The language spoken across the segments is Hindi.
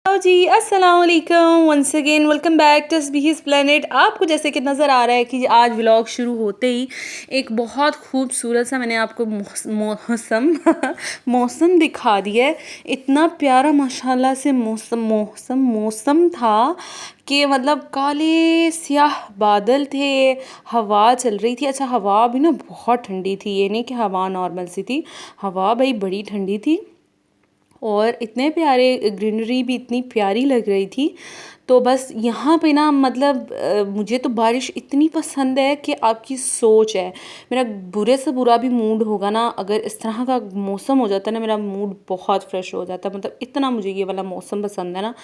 हेलो जी, अस्सलाम वालेकुम। Once again welcome back to तस्बीहिस प्लेनेट। आपको जैसे कि नज़र आ रहा है कि आज व्लॉग शुरू होते ही एक बहुत खूबसूरत सा मैंने आपको मौसम मौसम दिखा दिया है। इतना प्यारा माशाल्लाह से मौसम था कि मतलब काले स्याह बादल थे, हवा चल रही थी। अच्छा, हवा भी ना बहुत ठंडी थी, ये नहीं कि हवा नॉर्मल सी थी, हवा भाई बड़ी ठंडी थी और इतने प्यारे ग्रीनरी भी इतनी प्यारी लग रही थी। तो बस यहाँ पे ना मतलब मुझे तो बारिश इतनी पसंद है कि आपकी सोच है। मेरा बुरे से बुरा भी मूड होगा ना, अगर इस तरह का मौसम हो जाता है ना, मेरा मूड बहुत फ्रेश हो जाता है। मतलब इतना मुझे ये वाला मौसम पसंद है ना।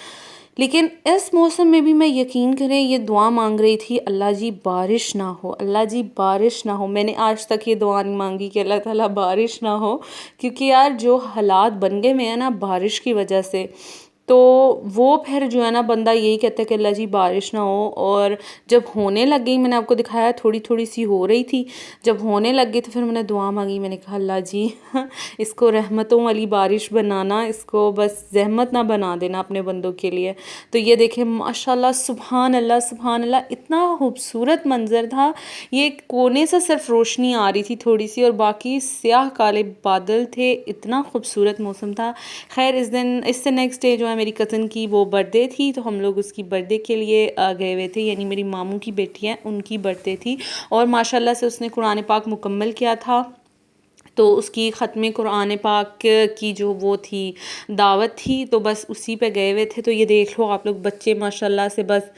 लेकिन इस मौसम में भी मैं यकीन करें ये दुआ मांग रही थी, अल्लाह जी बारिश ना हो, अल्लाह जी बारिश ना हो। मैंने आज तक ये दुआ नहीं मांगी कि अल्लाह ताला बारिश ना हो, क्योंकि यार जो हालात बन गए हैं ना बारिश की वजह से, तो वो फिर जो है ना बंदा यही कहता है कि अल्लाह जी बारिश ना हो। और जब होने लग गई, मैंने आपको दिखाया थोड़ी थोड़ी सी हो रही थी, जब होने लग गई तो फिर मैंने दुआ मांगी। मैंने कहा अल्लाह जी इसको रहमतों वाली बारिश बनाना, इसको बस जहमत ना बना देना अपने बंदों के लिए। तो ये देखें माशाल्लाह, सुभान अल्लाह सुभान अल्लाह, इतना खूबसूरत मंज़र था। ये कोने से सिर्फ रोशनी आ रही थी थोड़ी सी और बाकी स्याह काले बादल थे। इतना खूबसूरत मौसम था। खैर इस दिन, इससे नेक्स्ट डे जो है मेरी कज़न की वो बर्थडे थी, तो हम लोग उसकी बर्थडे के लिए गए हुए थे। यानी मेरी मामू की बेटी है, उनकी बर्थडे थी और माशाल्लाह से उसने कुरान पाक मुकम्मल किया था। तो उसकी ख़त्म कुरान पाक की जो वो थी दावत थी, तो बस उसी पे गए हुए थे। तो ये देख लो आप लोग, बच्चे माशाल्लाह से बस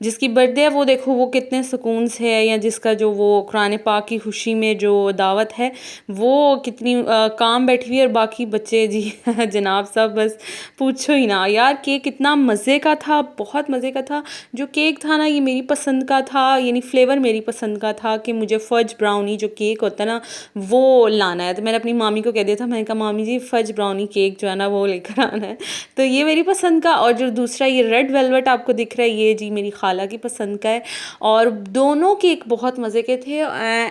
जिसकी बर्थडे है वो देखो वो कितने सुकून से है, या जिसका जो वो कुरान पाक की खुशी में जो दावत है वो कितनी काम बैठी हुई है। और बाकी बच्चे जी जनाब साहब बस पूछो ही ना यार। केक कितना मज़े का था, बहुत मज़े का था। जो केक था ना ये मेरी पसंद का था, यानी फ्लेवर मेरी पसंद का था कि मुझे फज ब्राउनी जो केक होता है ना वो लाना है। तो मैंने अपनी मामी को कह दिया था, मैंने कहा मामी जी फज ब्राउनी केक जो है ना वो लेकर आना है। तो ये मेरी पसंद का, और जो दूसरा ये रेड वेलवेट आपको दिख रहा है ये जी मेरी खाला की पसंद का है। और दोनों केक बहुत मज़े के थे।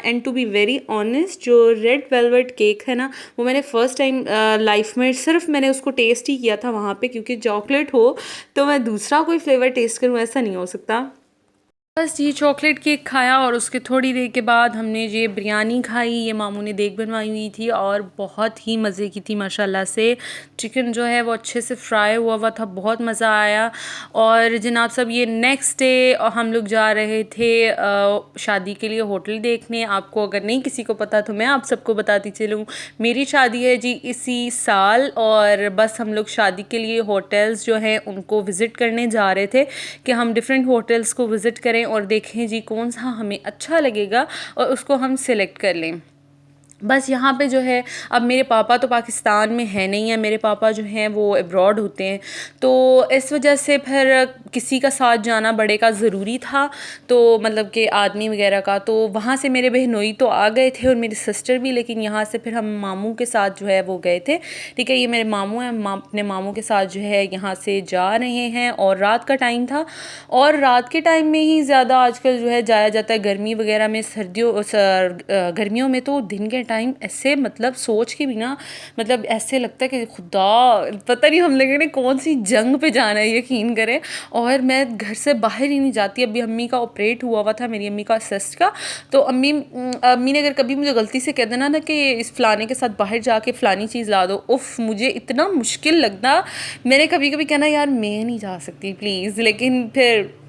And to be very honest, जो रेड वेलवेट केक है ना वो मैंने फ़र्स्ट टाइम लाइफ में सिर्फ मैंने उसको टेस्ट ही किया था वहाँ पे, क्योंकि चॉकलेट हो तो मैं दूसरा कोई फ्लेवर टेस्ट करूँ ऐसा नहीं हो सकता। बस ये चॉकलेट केक खाया और उसके थोड़ी देर के बाद हमने ये बिरयानी खाई। ये मामू ने देग बनवाई हुई थी और बहुत ही मज़े की थी माशाल्लाह से। चिकन जो है वो अच्छे से फ्राई हुआ हुआ था, बहुत मज़ा आया। और जनाब साहब ये नेक्स्ट डे हम लोग जा रहे थे शादी के लिए होटल देखने। आपको अगर नहीं किसी को पता तो मैं आप सबको बताती चलूँ, मेरी शादी है जी इसी साल, और बस हम लोग शादी के लिए होटल्स जो हैं उनको विज़िट करने जा रहे थे कि हम डिफरेंट होटल्स को विज़िट करें और देखें जी कौन सा हमें अच्छा लगेगा और उसको हम सिलेक्ट कर लें। बस यहाँ पे जो है, अब मेरे पापा तो पाकिस्तान में है नहीं है, मेरे पापा जो हैं वो अब्रॉड होते हैं, तो इस वजह से फिर किसी का साथ जाना बड़े का ज़रूरी था। तो मतलब कि आदमी वगैरह का, तो वहाँ से मेरे बहनोई तो आ गए थे और मेरी सिस्टर भी, लेकिन यहाँ से फिर हम मामू के साथ जो है वो गए थे। ठीक है, ये मेरे मामू हैं, अपने मामू के साथ जो है यहाँ से जा रहे हैं। और रात का टाइम था, और रात के टाइम में ही ज़्यादा आजकल जो है जाया जाता है। गर्मी वगैरह में, गर्मियों में तो दिन के टाइम ऐसे मतलब सोच के भी ना मतलब ऐसे लगता है कि खुदा पता नहीं हम लोगों ने कौन सी जंग पे जाना है, यकीन करें। और मैं घर से बाहर ही नहीं जाती। अभी अम्मी का ऑपरेट हुआ हुआ था, मेरी अम्मी का सिस्ट का। तो अम्मी ने अगर कभी मुझे गलती से कह देना ना कि इस फ़लाने के साथ बाहर जाके फ़लानी चीज़ ला दो, उफ़ मुझे इतना मुश्किल लगता। मैंने कभी कभी कहना यार मैं नहीं जा सकती प्लीज़, लेकिन फिर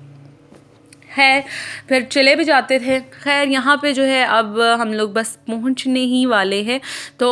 है, फिर चले भी जाते थे। खैर यहाँ पे जो है अब हम लोग बस पहुँचने ही वाले हैं। तो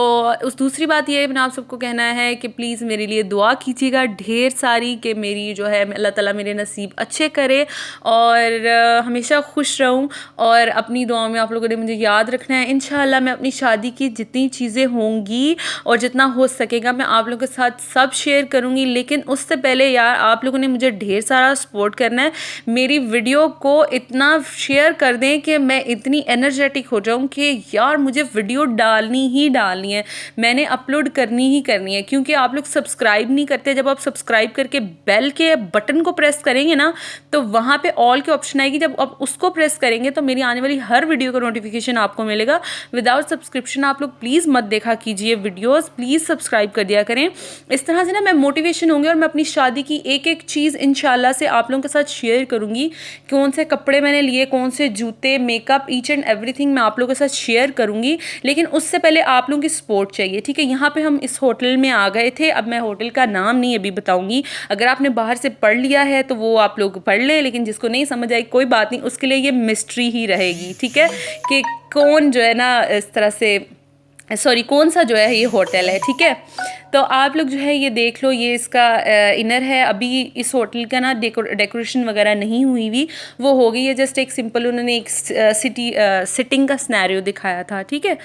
उस दूसरी बात ये है, मैंने आप सबको कहना है कि प्लीज़ मेरे लिए दुआ कीजिएगा ढेर सारी, कि मेरी जो है अल्लाह ताला मेरे नसीब अच्छे करे और हमेशा खुश रहूँ। और अपनी दुआओं में आप लोगों ने मुझे याद रखना है। इंशाल्लाह मैं अपनी शादी की जितनी चीज़ें होंगी और जितना हो सकेगा मैं आप लोगों के साथ सब शेयर करूँगी। लेकिन उससे पहले यार आप लोगों ने मुझे ढेर सारा सपोर्ट करना है। मेरी वीडियो को को इतना शेयर कर दें कि मैं इतनी एनर्जेटिक हो जाऊं कि यार मुझे वीडियो डालनी ही डालनी है, मैंने अपलोड करनी ही करनी है। क्योंकि आप लोग सब्सक्राइब नहीं करते। जब आप सब्सक्राइब करके बेल के बटन को प्रेस करेंगे ना, तो वहाँ पे ऑल की ऑप्शन आएगी, जब आप उसको प्रेस करेंगे तो मेरी आने वाली हर वीडियो का नोटिफिकेशन आपको मिलेगा। विदाउट सब्सक्रिप्शन आप लोग प्लीज़ मत देखा कीजिए वीडियोज़, प्लीज़ सब्सक्राइब कर दिया करें। इस तरह से ना मैं मोटिवेशन होंगी और मैं अपनी शादी की एक एक चीज़ इंशाल्लाह से आप लोगों के साथ शेयर करूँगी। कौन से कपड़े मैंने लिए, कौन से जूते, मेकअप, ईच एंड एवरीथिंग मैं आप लोगों के साथ शेयर करूँगी। लेकिन उससे पहले आप लोगों की सपोर्ट चाहिए, ठीक है। यहाँ पे हम इस होटल में आ गए थे। अब मैं होटल का नाम नहीं अभी बताऊँगी, अगर आपने बाहर से पढ़ लिया है तो वो आप लोग पढ़ लें, लेकिन जिसको नहीं समझ आई कोई बात नहीं, उसके लिए ये मिस्ट्री ही रहेगी, ठीक है, कि कौन जो है ना इस तरह से, सॉरी, कौन सा जो है ये होटल है, ठीक है। तो आप लोग जो है ये देख लो, ये इसका इनर है। अभी इस होटल का ना डेकोरेशन वगैरह नहीं हुई हुई, वो हो गई है। जस्ट एक सिंपल उन्होंने एक सिटिंग का सिनेरियो दिखाया था, ठीक है।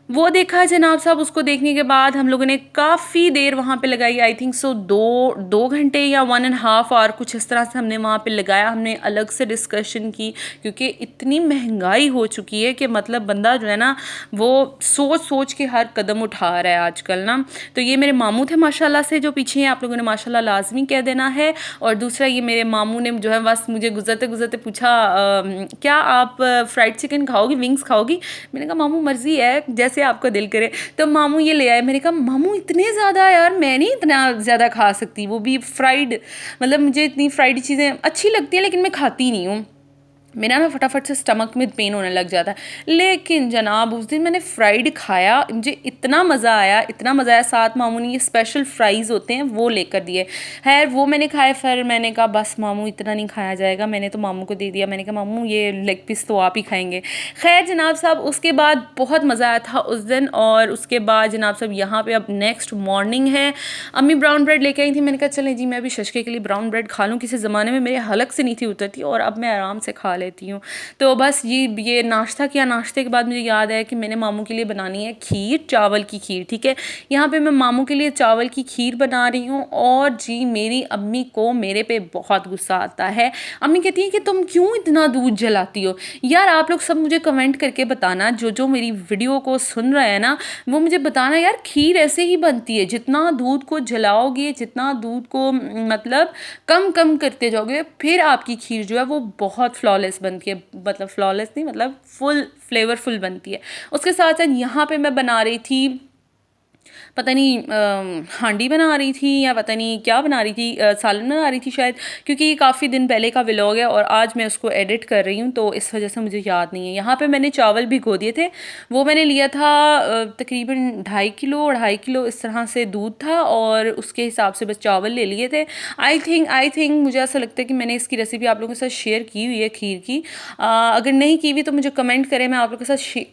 वो देखा जनाब साहब। उसको देखने के बाद हम लोगों ने काफ़ी देर वहाँ पे लगाई, आई थिंक सो 2 घंटे या 1.5 आवर कुछ इस तरह से हमने वहाँ पे लगाया। हमने अलग से डिस्कशन की, क्योंकि इतनी महंगाई हो चुकी है कि मतलब बंदा जो है ना वो सोच सोच के हर कदम उठा रहा है आजकल ना। तो ये मेरे मामू थे माशाल्लाह से जो पीछे हैं, आप लोगों ने माशाल्लाह लाजमी कह देना है। और दूसरा ये मेरे मामू ने जो है बस मुझे गुजरते गुजरते पूछा क्या आप फ्राइड चिकन खाओगी, विंग्स खाओगी। मैंने कहा मामू मर्जी है, जैसे आपको दिल करे। तो मामू ये ले आए। मैंने कहा मामू इतने ज़्यादा, यार मैं नहीं इतना ज़्यादा खा सकती, वो भी फ्राइड, मतलब मुझे इतनी फ्राइड चीज़ें अच्छी लगती हैं लेकिन मैं खाती नहीं हूँ, मेरा ना फटाफट से स्टमक में पेन होने लग जाता है। लेकिन जनाब उस दिन मैंने फ्राइड खाया, मुझे इतना मज़ा आया, इतना मज़ा आया। साथ मामू ने ये स्पेशल फ्राइज़ होते हैं वो लेकर दिए। खैर वो मैंने खाए, फिर मैंने कहा बस मामू इतना नहीं खाया जाएगा, मैंने तो मामू को दे दिया। मैंने कहा मामू ये लेग पीस तो आप ही खाएंगे। खैर जनाब साहब उसके बाद बहुत मज़ा आया था उस दिन। और उसके बाद जनाब साहब यहाँ पर अब नेक्स्ट मॉर्निंग है, अम्मी ब्राउन ब्रेड लेके आई थी। मैंने कहा चलें जी मैं भी शशके के लिए ब्राउन ब्रेड खा लूँ, किसी ज़माने में मेरे हलक से नहीं थी उतरती और अब मैं आराम से खा लेती हूँ। तो बस ये नाश्ता किया। नाश्ते के बाद मुझे याद आया कि मैंने मामू के लिए बनानी है खीर, चावल की खीर, ठीक है। यहाँ पे मैं मामू के लिए चावल की खीर बना रही हूँ। और जी मेरी अम्मी को मेरे पे बहुत गुस्सा आता है। अम्मी कहती है कि तुम क्यों इतना दूध जलाती हो। यार आप लोग सब मुझे कमेंट करके बताना, जो जो मेरी वीडियो को सुन रहे हैं ना, वो मुझे बताना यार खीर ऐसे ही बनती है, जितना दूध को जलाओगे, जितना दूध को मतलब कम कम करते जाओगे, फिर आपकी खीर जो है वो बहुत फ्लॉलेस बनती है। मतलब फ्लॉलेस नहीं, मतलब फुल फ्लेवरफुल बनती है। उसके साथ साथ यहाँ पे मैं बना रही थी, पता नहीं हांडी बना रही थी या पता नहीं क्या बना रही थी, सालन बना रही थी शायद, क्योंकि ये काफ़ी दिन पहले का व्लॉग है और आज मैं उसको एडिट कर रही हूँ तो इस वजह से मुझे याद नहीं है। यहाँ पे मैंने चावल भिगो दिए थे, वो मैंने लिया था तकरीबन 2.5 किलो इस तरह से दूध था और उसके हिसाब से बस चावल ले लिए थे। आई थिंक मुझे ऐसा लगता है कि मैंने इसकी रेसिपी आप लोगों के साथ शेयर की हुई है खीर की। अगर नहीं की हुई तो मुझे कमेंट करें, मैं आप लोगों के साथ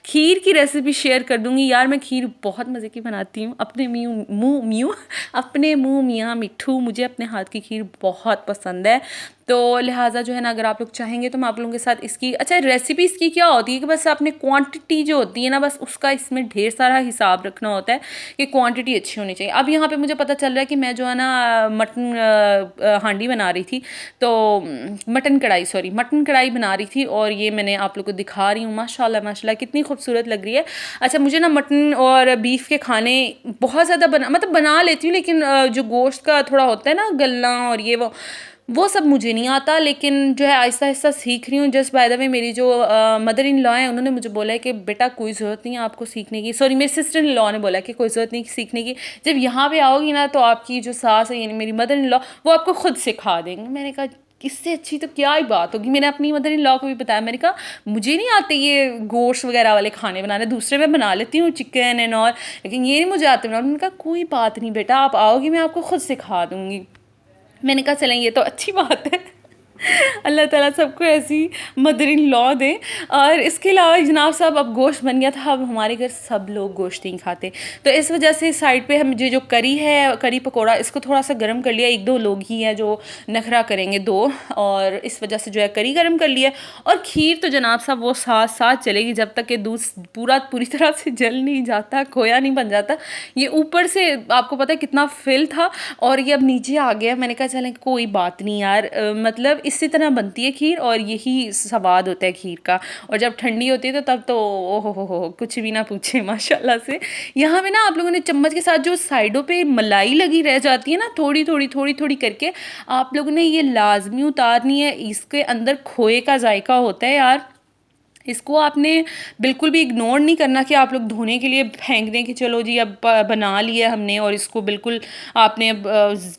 खीर की रेसिपी शेयर कर दूँगी। यार मैं खीर बहुत मज़े की बनाती हूँ, अपने अपने मुँह मियाँ मिट्ठू, मुझे अपने हाथ की खीर बहुत पसंद है। तो लिहाजा जो है ना अगर आप लोग चाहेंगे तो मैं आप लोगों के साथ इसकी, अच्छा रेसिपी इसकी क्या होती है कि बस आपने क्वांटिटी जो होती है ना, बस उसका इसमें ढेर सारा हिसाब रखना होता है कि क्वांटिटी अच्छी होनी चाहिए। अब यहाँ पे मुझे पता चल रहा है कि मैं जो है ना मटन हांडी बना रही थी, तो मटन कढ़ाई बना रही थी और ये मैंने आप लोग को दिखा रही हूँ। माशाल्लाह माशाल्लाह कितनी खूबसूरत लग रही है। अच्छा मुझे ना मटन और बीफ के खाने बहुत ज़्यादा बना लेती हूँ, लेकिन जो गोश्त का थोड़ा होता है ना गलना और ये वो सब मुझे नहीं आता, लेकिन जो है आहिस्ता आहिस्ता सीख रही हूँ। जस्ट बाय द वे मेरी जो मदर इन लॉ है उन्होंने मुझे बोला है कि बेटा कोई ज़रूरत नहीं है आपको सीखने की, सॉरी मेरी सिस्टर इन लॉ ने बोला कि कोई ज़रूरत नहीं सीखने की, जब यहाँ पे आओगी ना तो आपकी जो सास है यानी मेरी मदर इन लॉ वो आपको खुद सिखा देंगे। मैंने कहा इससे अच्छी तो क्या ही बात होगी। मैंने अपनी मदर इन लॉ को भी बताया, मैंने कहा मुझे नहीं आते ये गोश्त वगैरह वाले खाने बनाने, दूसरे मैं बना लेती हूँ चिकन एंड ऑल, लेकिन ये नहीं मुझे आते बनाना। मैंने कहा कोई बात नहीं बेटा, आप आओगी मैं आपको खुद सिखा दूँगी। मैंने कहा चलें ये तो अच्छी बात है। अल्लाह ताला सबको ऐसी मदर इन लॉ दे। और इसके अलावा जनाब साहब अब गोश्त बन गया था, अब हमारे घर सब लोग गोश्त नहीं खाते, तो इस वजह से साइड पे हम जो करी है, करी पकोड़ा, इसको थोड़ा सा गर्म कर लिया। 1-2 लोग ही हैं जो नखरा करेंगे, 2, और इस वजह से जो है करी गर्म कर लिया। और खीर तो जनाब साहब वो साथ साथ चलेगी जब तक कि दूध पूरी तरह से जल नहीं जाता, खोया नहीं बन जाता। ये ऊपर से आपको पता है कितना फिल था और ये अब नीचे आ गया। मैंने कहा चलें कोई बात नहीं यार, मतलब इसी तरह बनती है खीर और यही स्वाद होता है खीर का। और जब ठंडी होती है तो तब तो ओहो हो कुछ भी ना पूछे माशाल्लाह से। यहाँ पे ना आप लोगों ने चम्मच के साथ जो साइडों पे मलाई लगी रह जाती है ना, थोड़ी थोड़ी करके आप लोगों ने ये लाजमी उतारनी है। इसके अंदर खोए का जायका होता है यार, इसको आपने बिल्कुल भी इग्नोर नहीं करना कि आप लोग धोने के लिए फेंक दें कि चलो जी अब बना लिया हमने और इसको बिल्कुल आपने अब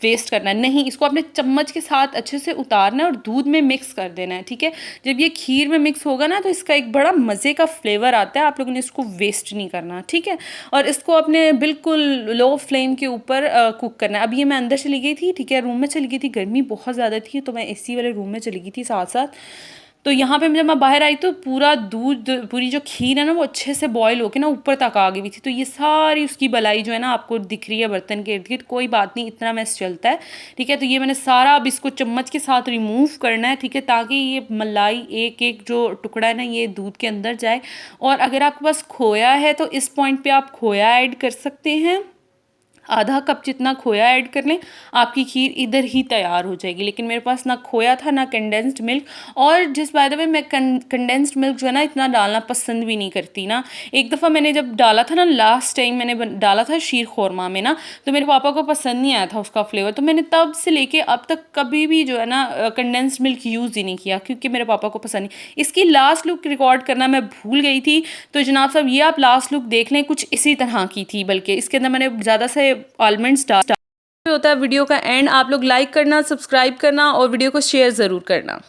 वेस्ट करना है। नहीं, इसको आपने चम्मच के साथ अच्छे से उतारना है और दूध में मिक्स कर देना है, ठीक है। जब ये खीर में मिक्स होगा ना तो इसका एक बड़ा मज़े का फ्लेवर आता है। आप लोगों ने इसको वेस्ट नहीं करना, ठीक है। और इसको अपने बिल्कुल लो फ्लेम के ऊपर कुक करना है। अब ये मैं अंदर चली गई थी, ठीक है, रूम में चली गई थी, गर्मी बहुत ज़्यादा थी तो मैं एसी वाले रूम में चली गई थी साथ साथ। तो यहाँ पे जब मैं बाहर आई तो पूरा दूध, पूरी जो खीर है ना वो अच्छे से बॉईल होके ना ऊपर तक आ गई हुई थी। तो ये सारी उसकी बलाई जो है ना आपको दिख रही है बर्तन के इर्द गिर्द। कोई बात नहीं, इतना मैस चलता है, ठीक है। तो ये मैंने सारा अब इसको चम्मच के साथ रिमूव करना है, ठीक है, ताकि ये मलाई एक एक जो टुकड़ा है ना ये दूध के अंदर जाए। और अगर आपके पास खोया है तो इस पॉइंट पे आप खोया ऐड कर सकते हैं, आधा कप जितना खोया ऐड कर लें, आपकी खीर इधर ही तैयार हो जाएगी। लेकिन मेरे पास ना खोया था ना कंडेंस्ड मिल्क। और जिस बाय द वे मैं कंडेंस्ड मिल्क जो है ना इतना डालना पसंद भी नहीं करती ना। एक दफ़ा मैंने जब डाला था ना, लास्ट टाइम मैंने डाला था शीर खोरमा में ना, तो मेरे पापा को पसंद नहीं आया था उसका फ्लेवर। तो मैंने तब से लेके अब तक कभी भी जो है ना कंडेंस्ड मिल्क यूज़ ही नहीं किया, क्योंकि मेरे पापा को पसंद नहीं। इसकी लास्ट लुक रिकॉर्ड करना मैं भूल गई थी, तो जनाब साहब ये आप लास्ट लुक देख लें, कुछ इसी तरह की थी। बल्कि इसके अंदर मैंने ज़्यादा से आलमंड्स डाल होता है। वीडियो का एंड आप लोग लाइक करना, सब्सक्राइब करना और वीडियो को शेयर ज़रूर करना।